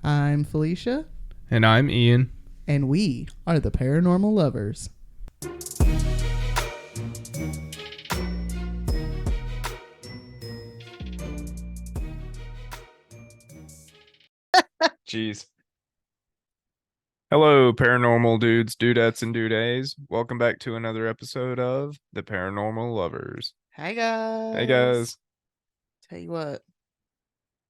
I'm Felicia, And I'm Ian. and we are the Paranormal Lovers. Jeez. Hello, paranormal dudes, dudettes, and dudays. Welcome back to another episode of The Paranormal Lovers. Hey guys. Hey, guys. Tell you what,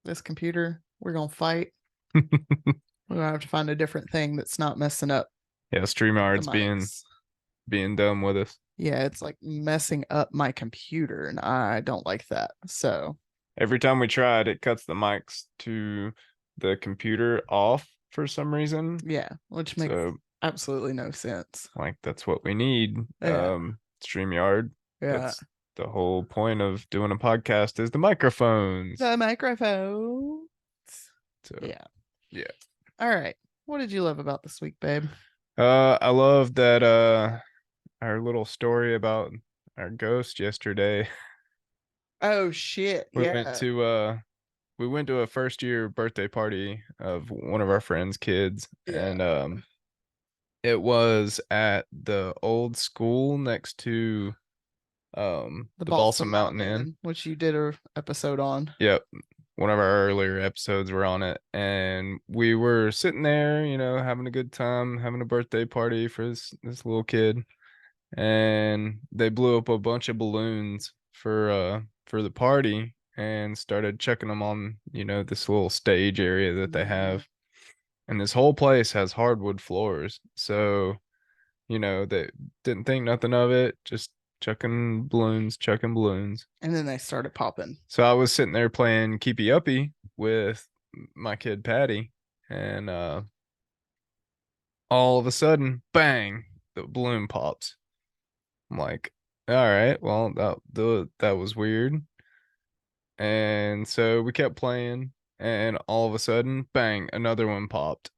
this computer, we're going to fight. We're going to have to find a different thing that's not messing up Yeah, the StreamYard's mics. being dumb with us. Yeah, it's like messing up my computer, and I don't like that. So, Every time we tried, it cuts the mics to the computer off for some reason. yeah, which makes So, absolutely no sense. like, that's what we need. Yeah. StreamYard. Yeah. That's the whole point of doing a podcast is the microphones. The microphone. So, Yeah. All right. What did you love about this week, babe? I love that our little story about our ghost yesterday. Oh shit. We Yeah. went to a first year birthday party of one of our friends' kids, Yeah. and it was at the old school next to the Balsam Mountain Inn. which you did a episode on. Yep. One of our earlier episodes were on it, and we were sitting there, having a good time, having a birthday party for this little kid. And they blew up a bunch of balloons for the party and started chucking them on, this little stage area that they have. And this whole place has hardwood floors. So, they didn't think nothing of it, just chucking balloons. And then they started popping. So I was sitting there playing Keepy Uppy with my kid Patty, and all of a sudden, bang, the balloon pops. I'm like, all right, well, that was weird. And so we kept playing, and all of a sudden, bang, another one popped.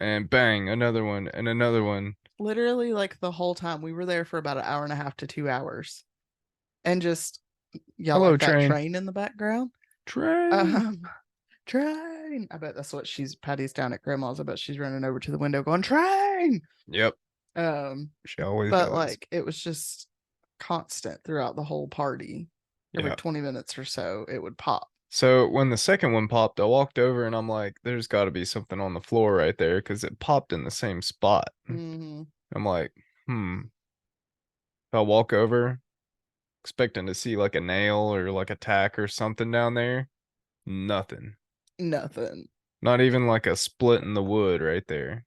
And bang, another one, and another one. Literally, like the whole time we were there for about an hour and a half to 2 hours. And just y'all Hello, like that train. train in the background. Train. Train. I bet that's what Patty's down at grandma's. I bet she's running over to the window going, train. Yep. She always does. But like it was just constant throughout the whole party. Every 20 minutes or so, it would pop. So when the second one popped, I walked over and I'm like, there's got to be something on the floor right there because it popped in the same spot. Mm-hmm. I'm like, I walk over, expecting to see like a nail or like a tack or something down there. Nothing. Not even like a split in the wood right there.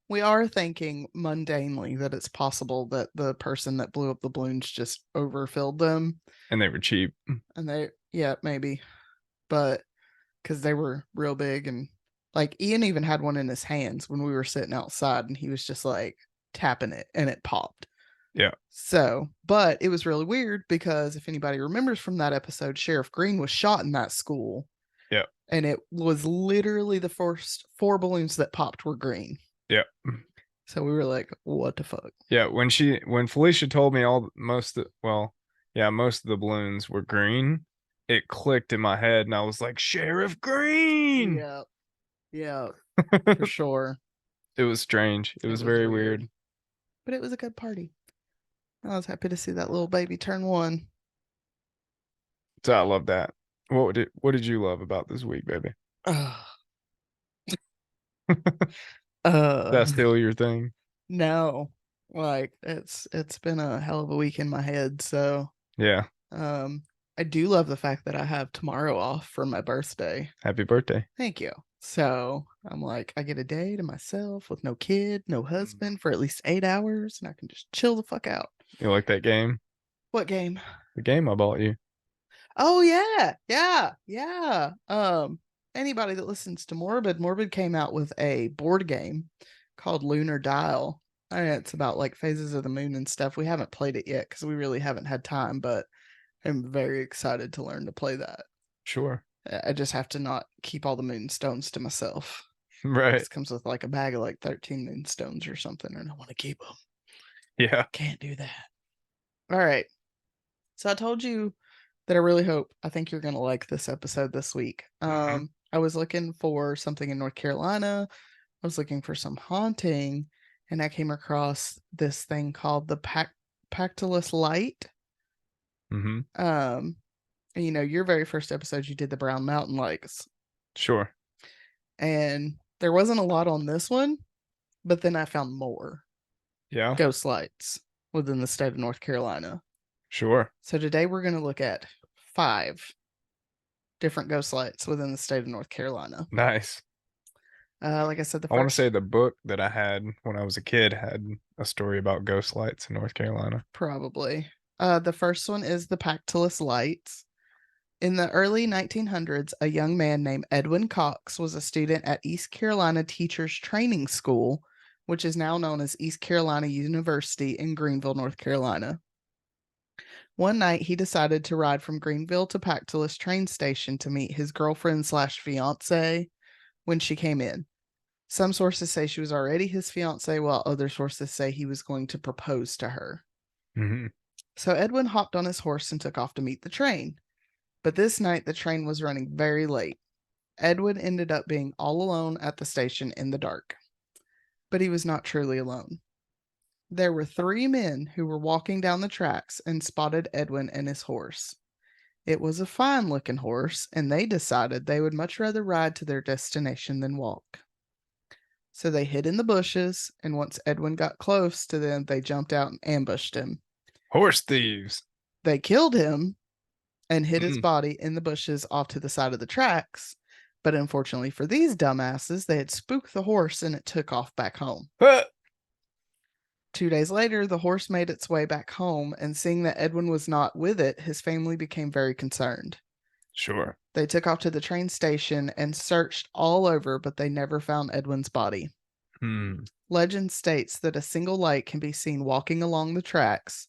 We are thinking mundanely that it's possible that the person that blew up the balloons just overfilled them. And they were cheap. And yeah, maybe. But because they were real big, and like Ian even had one in his hands when we were sitting outside, and he was just like tapping it and it popped. Yeah. So, but it was really weird because if anybody remembers from that episode, Sheriff Green was shot in that school. Yeah. And it was literally the first 4 balloons that popped were green. Yeah. So we were like, what the fuck? Yeah, when Felicia told me most of the balloons were green, it clicked in my head and I was like, Sheriff Green. Yeah. Yeah. For sure. It was strange. It was very weird. But it was a good party. I was happy to see that little baby turn 1. So I love that. What did you love about this week, baby? That's still your thing? No. Like it's been a hell of a week in my head. So yeah. I do love the fact that I have tomorrow off for my birthday. Happy birthday. Thank you. So I'm like, I get a day to myself with no kid, no husband for at least 8 hours, and I can just chill the fuck out. You like that game? What game? The game I bought you. Oh yeah. Anybody that listens to Morbid came out with a board game called Lunar Dial. It's about like phases of the moon and stuff. We haven't played it yet because we really haven't had time, but I'm very excited to learn to play that. Sure. I just have to not keep all the moonstones to myself. Right. It comes with like a bag of like 13 moonstones or something, and I want to keep them. Yeah. Can't do that. All right. So I told you that I really hope, I think you're going to like this episode this week. I was looking for something in North Carolina. I was looking for some haunting, and I came across this thing called the Pactolus Light. Mm-hmm. Um, your very first episode, you did the Brown Mountain Lights, Sure. and there wasn't a lot on this one, but then I found more Yeah. ghost lights within the state of North Carolina. Sure. So today we're going to look at 5 different ghost lights within the state of North Carolina. Nice. Like I said, the I want to first say the book that I had when I was a kid had a story about ghost lights in North Carolina. probably. The first one is the Pactolus lights. In the early 1900s, a young man named Edwin Cox was a student at East Carolina Teachers Training School, which is now known as East Carolina University in Greenville, North Carolina. One night, he decided to ride from Greenville to Pactolus train station to meet his girlfriend slash fiance when she came in. Some sources say she was already his fiance, while other sources say he was going to propose to her. Mm-hmm. So Edwin hopped on his horse and took off to meet the train. But this night, the train was running very late. Edwin ended up being all alone at the station in the dark. But he was not truly alone. There were 3 men who were walking down the tracks and spotted Edwin and his horse. It was a fine looking horse, and they decided they would much rather ride to their destination than walk. So they hid in the bushes, and once Edwin got close to them, they jumped out and ambushed him. Horse thieves. They killed him and hid his Mm. body in the bushes off to the side of the tracks. But unfortunately for these dumbasses, they had spooked the horse and it took off back home. Ah! 2 days later, the horse made its way back home, and seeing that Edwin was not with it, his family became very concerned. Sure. They took off to the train station and searched all over, but they never found Edwin's body. Hmm. Legend states that a single light can be seen walking along the tracks.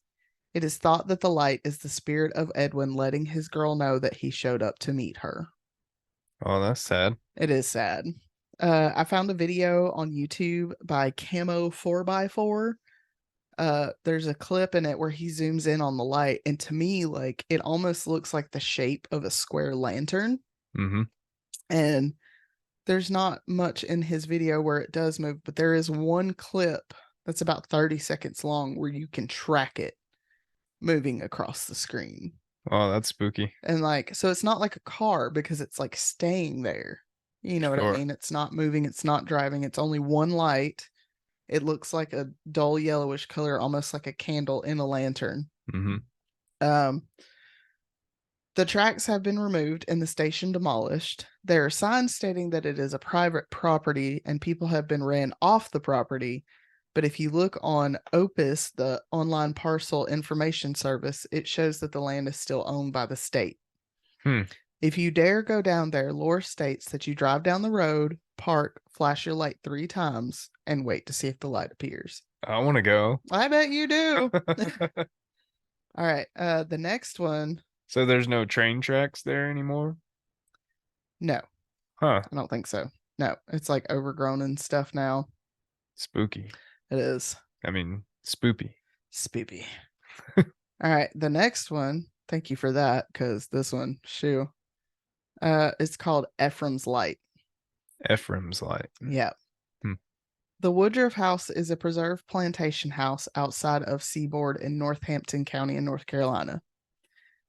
It is thought that the light is the spirit of Edwin letting his girl know that he showed up to meet her. Oh, that's sad. It is sad. I found a video on YouTube by Camo 4x4. There's a clip in it where he zooms in on the light, and to me, like, it almost looks like the shape of a square lantern. Mm-hmm. And there's not much in his video where it does move, but there is one clip that's about 30 seconds long where you can track it moving across the screen. Oh, that's spooky. And like, so it's not like a car because it's like staying there. You know what I Sure. mean? It's not moving, it's not driving, it's only one light. It looks like a dull yellowish color, almost like a candle in a lantern. Mm-hmm. Um, the tracks have been removed and the station demolished. There are signs stating that it is a private property and people have been ran off the property. But if you look on Opus, the online parcel information service, it shows that the land is still owned by the state. Hmm. If you dare go down there, lore states that you drive down the road, park, flash your light 3 times, and wait to see if the light appears. I want to go. I bet you do. All right. The next one, So there's no train tracks there anymore? no, Huh. I don't think so. No, it's like overgrown and stuff now. Spooky. It is I mean, spoopy. spoopy. All right. The next one, thank you for that, because this one, shoo. It's called Ephraim's Light. Ephraim's light. Yeah. Hmm. The Woodruff House is a preserved plantation house outside of Seaboard in Northampton County in North Carolina.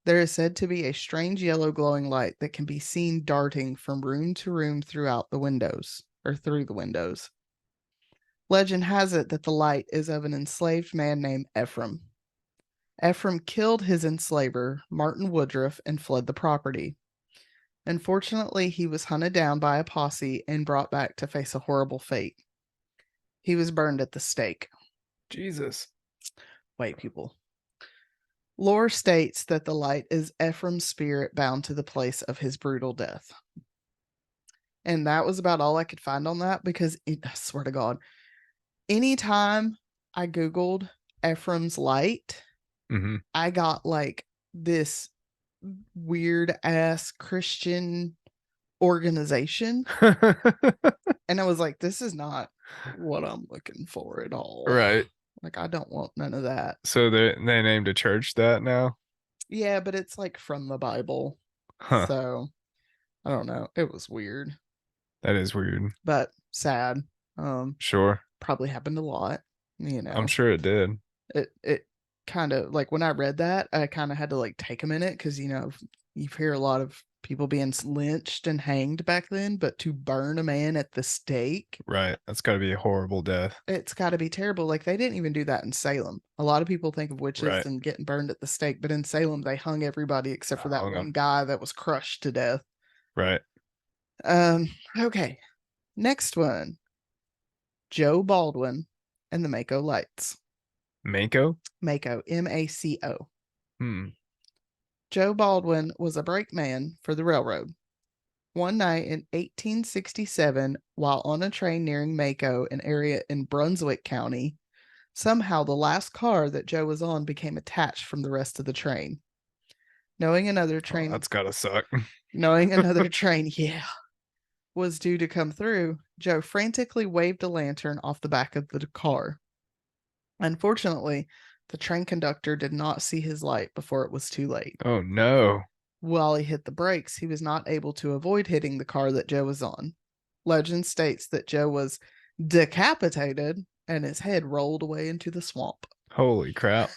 There is said to be a strange yellow glowing light that can be seen darting from room to room throughout the windows, or through the windows. Legend has it that the light is of an enslaved man named Ephraim. Ephraim killed his enslaver, Martin Woodruff, and fled the property. Unfortunately, he was hunted down by a posse and brought back to face a horrible fate. He was burned at the stake. Jesus. White people. Lore states that the light is Ephraim's spirit bound to the place of his brutal death. And that was about all I could find on that because I swear to God, anytime I Googled Ephraim's light, Mm-hmm. I got like this weird ass Christian organization. And I was like, this is not what I'm looking for at all. Right. Like, I don't want none of that. So they named a church that now? Yeah, but it's like from the Bible. Huh. So I don't know. It was weird, That is weird. but sad. Um, Sure. Probably happened a lot. You I'm know, sure it did. it kind of like when I read that, I kind of had to like take a minute because you hear a lot of people being lynched and hanged back then, but to burn a man at the stake, Right. That's got to be a horrible death. it's got to be terrible. Like they didn't even do that in Salem. A lot of people think of witches Right. and getting burned at the stake, but in Salem they hung everybody except for that Hung one him. guy that was crushed to death. Right. Okay. Next one. Joe Baldwin and the Mako Lights. Mako? Mako, Maco. Hmm. Joe Baldwin was a brakeman for the railroad. One night in 1867, while on a train nearing Mako, an area in Brunswick County, somehow the last car that Joe was on became attached from the rest of the train. Knowing another Oh, train, that's gotta suck. knowing another train, yeah, was due to come through, Joe frantically waved a lantern off the back of the car. Unfortunately, the train conductor did not see his light before it was too late. Oh no. While he hit the brakes, he was not able to avoid hitting the car that Joe was on. Legend states that Joe was decapitated and his head rolled away into the swamp. Holy crap.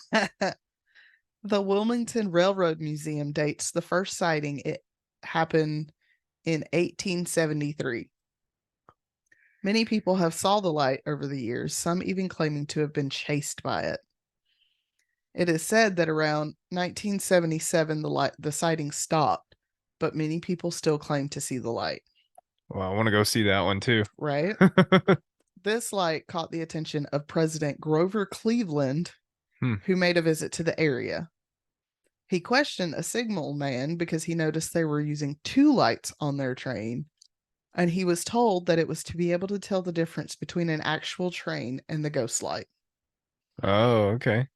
The Wilmington Railroad Museum dates the first sighting. It happened in 1873. Many people have saw the light over the years, some even claiming to have been chased by it. It is said that around 1977 the sighting stopped, but many people still claim to see the light, Well, I want to go see that one too. right? This light caught the attention of President Grover Cleveland, Hmm. who made a visit to the area. He questioned a signal man because he noticed they were using two lights on their train, and he was told that it was to be able to tell the difference between an actual train and the ghost light. Oh, okay.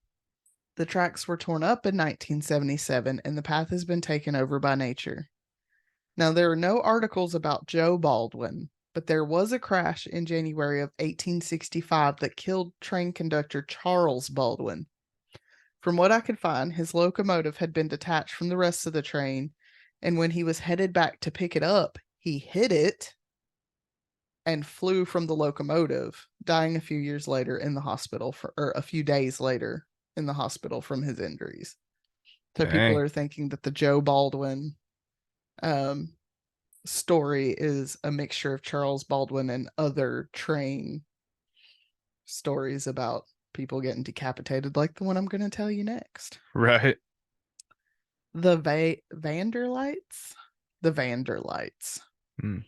The tracks were torn up in 1977, and the path has been taken over by nature. Now, there are no articles about Joe Baldwin, but there was a crash in January of 1865 that killed train conductor Charles Baldwin. From what I could find, his locomotive had been detached from the rest of the train, and when he was headed back to pick it up, he hit it and flew from the locomotive, dying a few years later in the hospital or a few days later in the hospital from his injuries. So people Dang. are thinking that the Joe Baldwin um, story is a mixture of Charles Baldwin and other train stories about people getting decapitated, like the one I'm going to tell you next. Right. The Vanderlights? The Vanderlights. Hmm.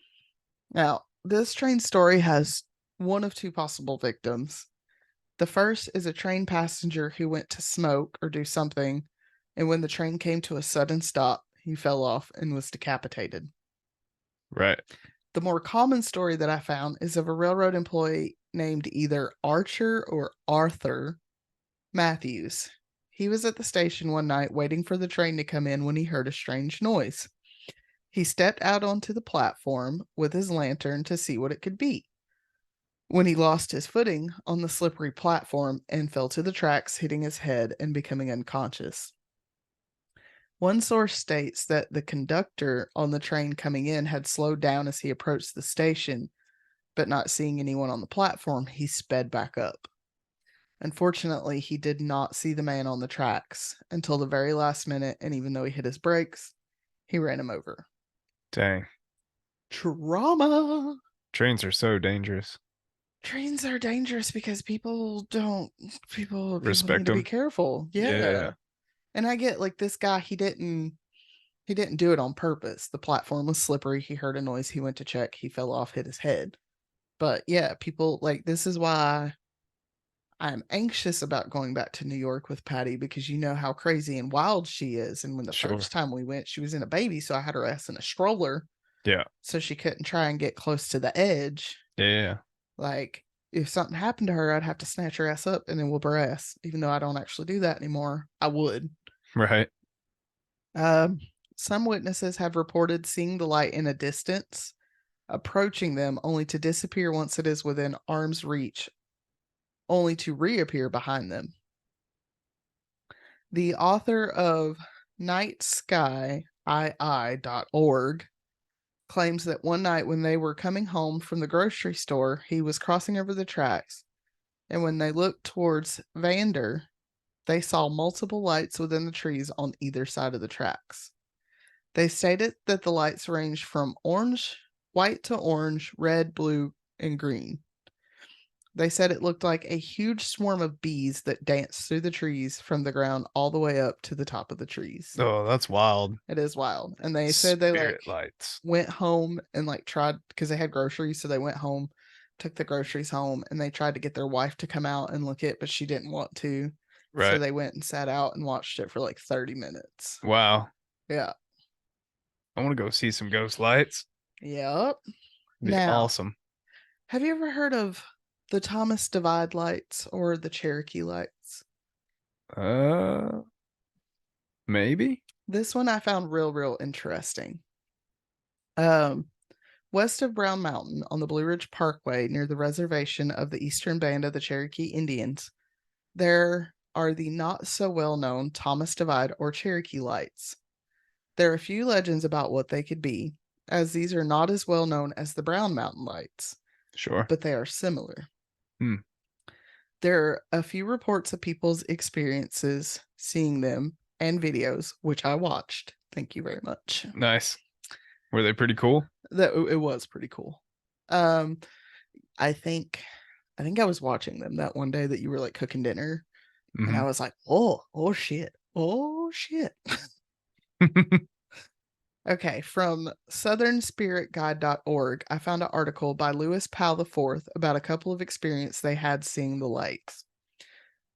Now, this train story has one of two possible victims. The first is a train passenger who went to smoke or do something, and when the train came to a sudden stop, he fell off and was decapitated. Right. The more common story that I found is of a railroad employee named either Archer or Arthur Matthews. He was at the station one night waiting for the train to come in when he heard a strange noise. He stepped out onto the platform with his lantern to see what it could be. When he lost his footing on the slippery platform and fell to the tracks, hitting his head and becoming unconscious. One source states that the conductor on the train coming in had slowed down as he approached the station, but not seeing anyone on the platform, he sped back up. Unfortunately, he did not see the man on the tracks until the very last minute, and even though he hit his brakes, he ran him over. Dang. Trauma! Trains are so dangerous. Trains are dangerous because people need Respect to be them. careful. Yeah. Yeah. And I get like this guy, he didn't do it on purpose. The platform was slippery. He heard a noise. He went to check. He fell off, hit his head. But yeah, people like this is why I'm anxious about going back to New York with Patty because you know how crazy and wild she is. And when the Sure. first time we went, she was in a baby, so I had her ass in a stroller Yeah. so she couldn't try and get close to the edge. Yeah. Like if something happened to her, I'd have to snatch her ass up and then whoop her ass. Even though I don't actually do that anymore, I would. Right. Um, some witnesses have reported seeing the light in a distance, approaching them only to disappear once it is within arm's reach, only to reappear behind them. The author of nightskyii.org claims that one night when they were coming home from the grocery store, he was crossing over the tracks, and when they looked towards Vander, they saw multiple lights within the trees on either side of the tracks. They stated that the lights ranged from white to orange, red, blue, and green. They said it looked like a huge swarm of bees that danced through the trees from the ground all the way up to the top of the trees. Oh, that's wild. It is wild. And they said they Spirit lights. went home and tried because they had groceries, so they went home, took the groceries home, and they tried to get their wife to come out and look at, but she didn't want to. So Right. they went and sat out and watched it for like 30 minutes. Wow. Yeah. I want to go see some ghost lights. Yep. Be Now, awesome. have you ever heard of the Thomas Divide lights or the Cherokee lights? Maybe. This one I found real interesting. West of Brown Mountain on the Blue Ridge Parkway near the reservation of the Eastern Band of the Cherokee Indians, there are the not so well known Thomas Divide or Cherokee lights. There are a few legends about what they could be, as these are not as well known as the Brown Mountain lights, Sure. but they are similar. Hmm. There are a few reports of people's experiences seeing them and videos, which I watched. Thank you very much. Nice. Were they pretty cool? That it was pretty cool. I think I was watching them that one day that you were like cooking dinner, and I was like, oh shit, oh shit. Okay, from southernspiritguide.org, I found an article by Lewis Powell IV about a couple of experiences they had seeing the lights.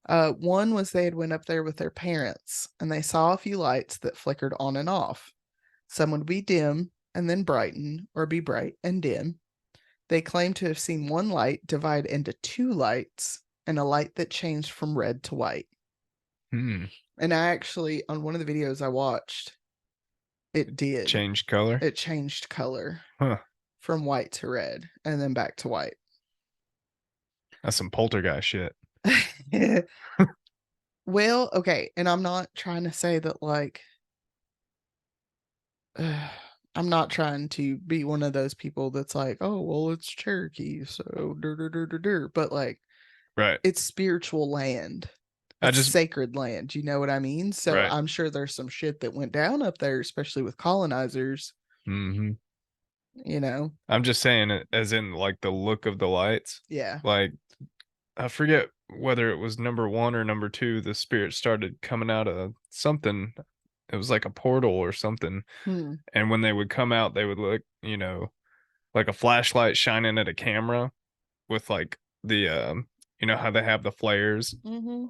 One was they had went up there with their parents, and they saw a few lights that flickered on and off. Some would be dim and then brighten, or be bright and dim. They claimed to have seen one light divide into two lights, and a light that changed from red to white. Hmm. And I actually, on one of the videos I watched, it did. Changed color? It changed color. Huh. From white to red, and then back to white. That's some poltergeist shit. Well, okay, and I'm not trying to say that like I'm not trying to be one of those people that's like, oh well, it's Cherokee, so but like, right, it's spiritual land. It's sacred land. You know what I mean? So right. I'm sure there's some shit that went down up there, especially with colonizers. Mm-hmm. You know, I'm just saying it as in like the look of the lights. Yeah. Like I forget whether it was number 1 or number 2. The spirit started coming out of something. It was like a portal or something. And when they would come out, they would look, like a flashlight shining at a camera with like the how they have the flares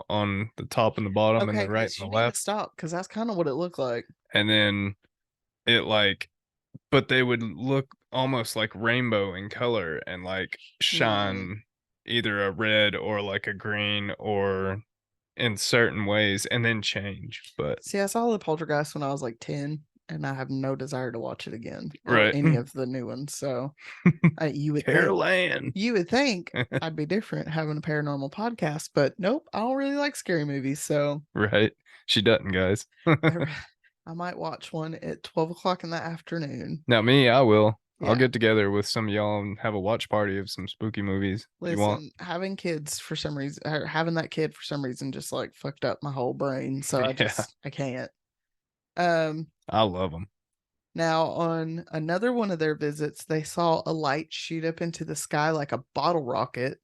on the top and the bottom and the right and the left. Stop, because that's kind of what it looked like. And then it like, but they would look almost like rainbow in color and like shine either a red or like a green or in certain ways and then change. But see, I saw the Poltergeist when I was like 10, and I have no desire to watch it again or right. any of the new ones. So you would think I'd be different having a paranormal podcast, but nope, I don't really like scary movies. So right, she doesn't, guys. I might watch one at 12 o'clock in the afternoon. Now me, I will. Yeah. I'll get together with some of y'all and have a watch party of some spooky movies. Listen, you want? Having kids for some reason, or having that kid for some reason, just like fucked up my whole brain. So I can't. I love them. Now, on another one of their visits, they saw a light shoot up into the sky like a bottle rocket,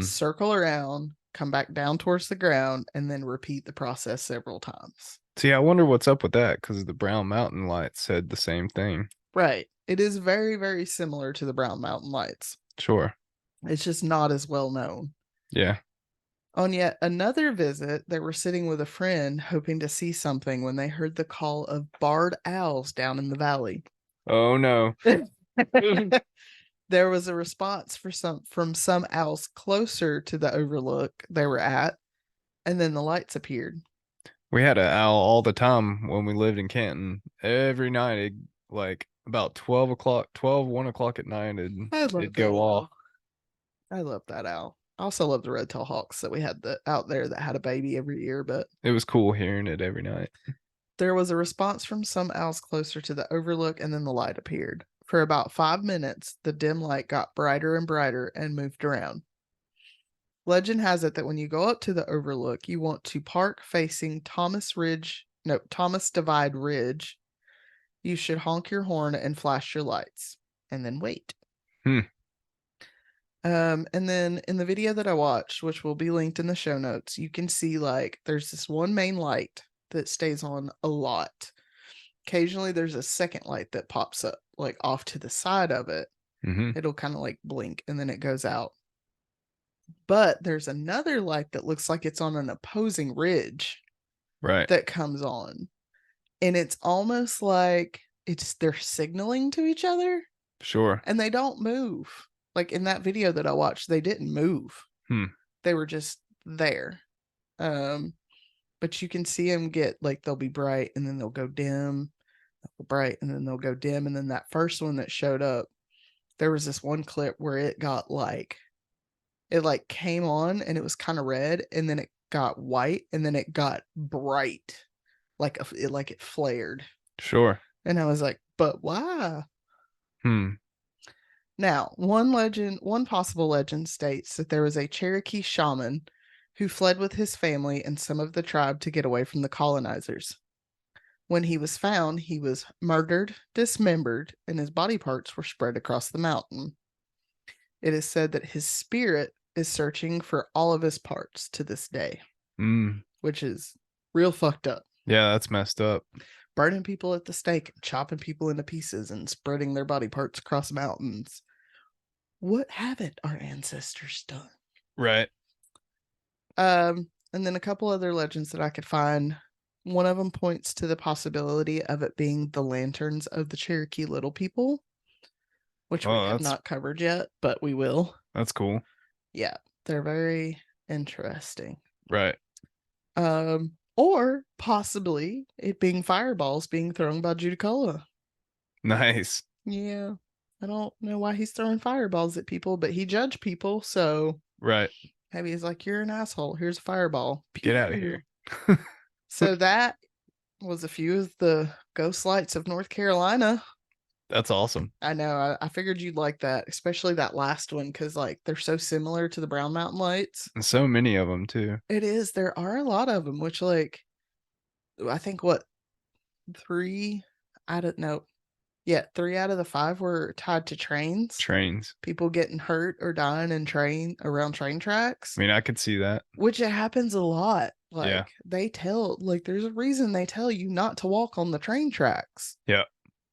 circle around, come back down towards the ground, and then repeat the process several times. See, I wonder what's up with that, because the Brown Mountain Lights said the same thing. Right. It is very similar to the Brown Mountain Lights. Sure. It's just not as well known. Yeah. On yet another visit, they were sitting with a friend hoping to see something when they heard the call of barred owls down in the valley. Oh no. There was a response from some owls closer to the overlook they were at, and then the lights appeared. We had an owl all the time when we lived in Canton. Every night, like about 1 o'clock at night, it'd go off. I love that owl. I also love the red-tailed hawks that we had out there that had a baby every year, but it was cool hearing it every night. There was a response from some owls closer to the overlook, and then the light appeared. For about 5 minutes, the dim light got brighter and brighter and moved around. Legend has it that when you go up to the overlook, you want to park facing Thomas Divide Ridge. You should honk your horn and flash your lights, and then wait. Hmm. And then in the video that I watched, which will be linked in the show notes, you can see like there's this one main light that stays on a lot. Occasionally, there's a second light that pops up like off to the side of it. Mm-hmm. It'll kind of like blink and then it goes out. But there's another light that looks like it's on an opposing ridge Right. that comes on. And it's almost like they're signaling to each other Sure. and they don't move. Like in that video that I watched, they didn't move. Hmm. They were just there. But you can see them get like they'll be bright and then they'll go dim, bright and then they'll go dim. And then that first one that showed up, there was this one clip where it got like it like came on and it was kind of red and then it got white and then it got bright like it flared. Sure. And I was like, but why? Hmm. Now, one possible legend states that there was a Cherokee shaman who fled with his family and some of the tribe to get away from the colonizers. When he was found, he was murdered, dismembered, and his body parts were spread across the mountain. It is said that his spirit is searching for all of his parts to this day, which is real fucked up. Yeah, that's messed up. Burning people at the stake, chopping people into pieces, and spreading their body parts across mountains. What haven't our ancestors done? Right. And then a couple other legends that I could find. One of them points to the possibility of it being the lanterns of the Cherokee Little People, which we have not covered yet, but we will. That's cool. Yeah, they're very interesting. Right. Or possibly it being fireballs being thrown by Judicola. Nice. Yeah. I don't know why he's throwing fireballs at people, but he judged people, so right. Maybe he's like, you're an asshole. Here's a fireball. Pew. Get out of here. So that was a few of the ghost lights of North Carolina. That's awesome. I know. I figured you'd like that, especially that last one, because like they're so similar to the Brown Mountain lights. And so many of them too. It is. There are a lot of them, which like I think what 3 out of no, yeah, 3 out of the 5 were tied to trains. People getting hurt or dying in around train tracks. I mean, I could see that. Which it happens a lot. Like they tell, like there's a reason they tell you not to walk on the train tracks. Yeah.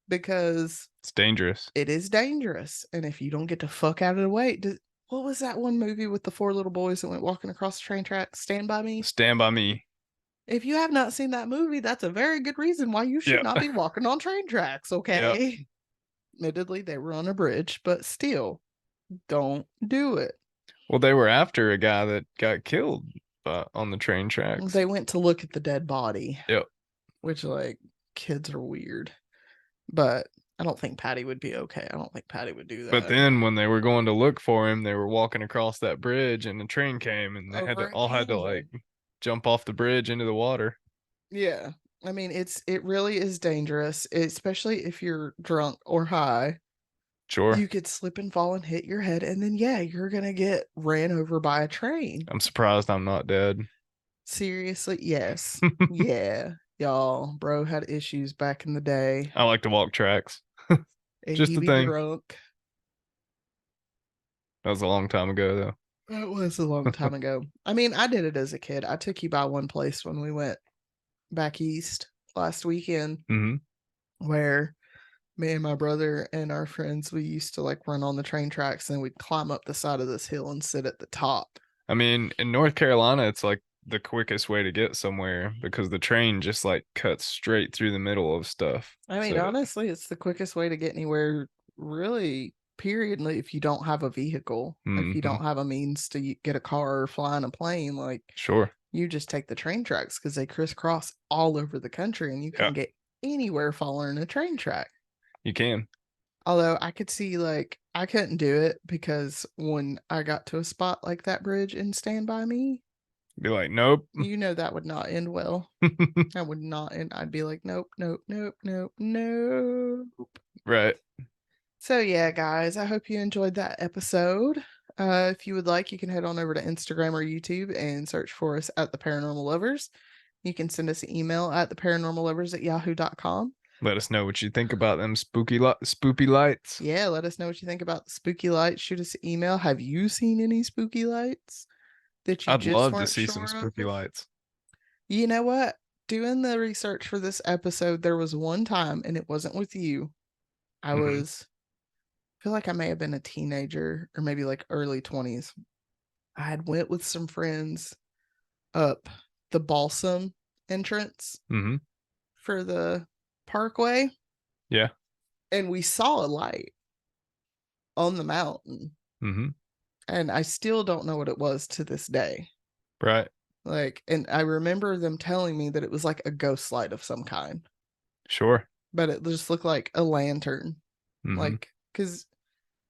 Because it's dangerous. It is dangerous. And if you don't get the fuck out of the way, what was that one movie with the 4 little boys that went walking across the train tracks? Stand By Me? Stand By Me. If you have not seen that movie, that's a very good reason why you should not be walking on train tracks, okay? Yep. Admittedly, they were on a bridge, but still, don't do it. Well, they were after a guy that got killed on the train tracks. They went to look at the dead body. Yep. Which, like, kids are weird. But I don't think Patty would be okay. I don't think Patty would do that. But then when they were going to look for him, they were walking across that bridge and the train came and they had to like jump off the bridge into the water. Yeah. I mean, it really is dangerous, especially if you're drunk or high. Sure. You could slip and fall and hit your head, and then you're gonna get ran over by a train. I'm surprised I'm not dead. Seriously, yes. Yeah. Y'all, bro had issues back in the day. I like to walk tracks. Just the thing. Drunk. That was a long time ago, though. That was a long time ago. I mean, I did it as a kid. I took you by one place when we went back east last weekend, where me and my brother and our friends, we used to like run on the train tracks and we'd climb up the side of this hill and sit at the top. I mean, in North Carolina, it's like the quickest way to get somewhere because the train just like cuts straight through the middle of stuff. I mean, honestly, it's the quickest way to get anywhere, really, period. If you don't have a vehicle, if you don't have a means to get a car or fly in a plane, like, sure, you just take the train tracks because they crisscross all over the country and you can get anywhere following a train track. You can. Although I could see, like, I couldn't do it because when I got to a spot like that bridge in Stand By Me, be like, nope. You know that would not end well. That would not end. I'd be like, nope, nope, nope, nope, nope. Right. So yeah, guys, I hope you enjoyed that episode. If you would like, you can head on over to Instagram or YouTube and search for us at The Paranormal Lovers. You can send us an email at theparanormallovers@yahoo.com. Let us know what you think about them spoopy lights. Yeah, let us know what you think about the spooky lights. Shoot us an email. Have you seen any spooky lights that you I'd just love to weren't see some sure of? spooky lights. You know what? Doing the research for this episode, there was one time, and it wasn't with you. I Hmm. was, I feel like I may have been a teenager or maybe like early 20s. I had went with some friends up the Balsam entrance Hmm. for the parkway, Yeah. and we saw a light on the mountain, Hmm. and I still don't know what it was to this day. Right. Like, and I remember them telling me that it was like a ghost light of some kind, Sure. but it just looked like a lantern. Hmm. Like, because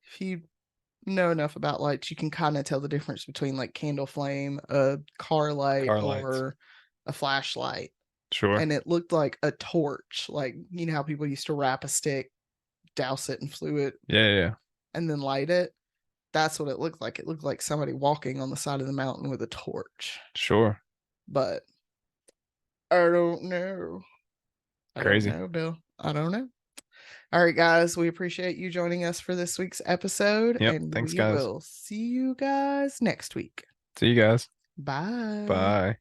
if you know enough about lights, you can kind of tell the difference between like candle flame, a car light, Car lights. or a flashlight. Sure. And it looked like a torch. Like, you know how people used to wrap a stick, douse it in fluid, Yeah, yeah, yeah. and then light it? That's what it looked like. It looked like somebody walking on the side of the mountain with a torch. Sure. But I don't know. I don't Crazy. know, Bill. I don't know. All right, guys, we appreciate you joining us for this week's episode, Yep. and Thanks, we guys. will see you guys next week. See you guys. Bye. Bye.